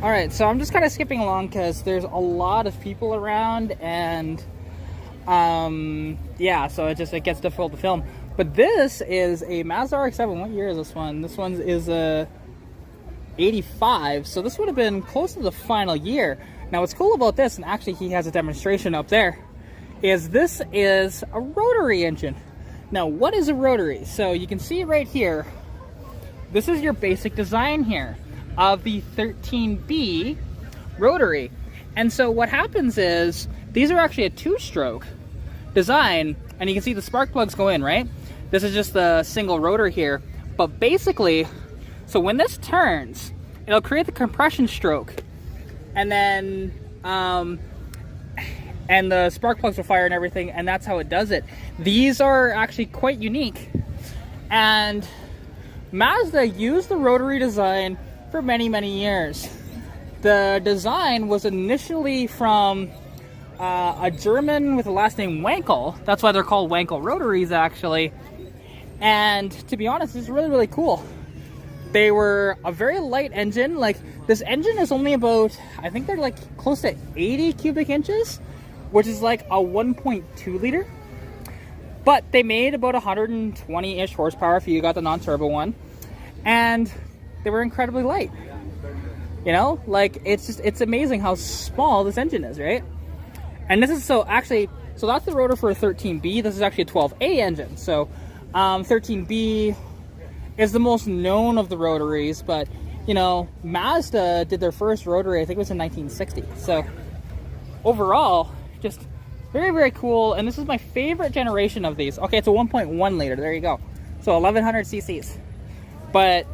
All right, so I'm just kind of skipping along because there's a lot of people around, and yeah, so it gets difficult to film. But this is a Mazda RX7. What year is this one? This one is a 85, so this would have been close to the final year. Now what's cool about this, and actually he has a demonstration up there, is this is a rotary engine. Now what is a rotary? So you can see right here, this is your basic design here of the 13B rotary. And so what happens is, these are actually a two-stroke design, and you can see the spark plugs go in, right? This is just the single rotor here. But basically, so when this turns, it'll create the compression stroke, and then and the spark plugs will fire and everything, and that's how it does it. These are actually quite unique, and Mazda used the rotary design for many, many years. The design was initially from a German with the last name Wankel. That's why they're called Wankel rotaries, actually. And to be honest, it's really, really cool. They were a very light engine. Like, this engine is only about, I think they're like close to 80 cubic inches, which is like a 1.2 liter. But they made about 120-ish horsepower if you got the non-turbo one. And they were incredibly light. You know, like, it's amazing how small this engine is, right? And this is, so actually, so that's the rotor for a 13B. This is actually a 12A engine. So 13B is the most known of the rotaries, but you know, Mazda did their first rotary, I think it was in 1960. So overall, just very, very cool. And this is my favorite generation of these. Okay, it's a 1.1 liter, there you go. So 1100 cc's. But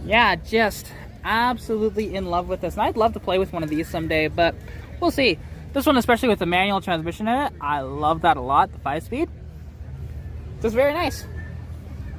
yeah, just absolutely in love with this. And I'd love to play with one of these someday, but we'll see. This one, especially with the manual transmission in it, I love that a lot, the 5-speed. Just very nice.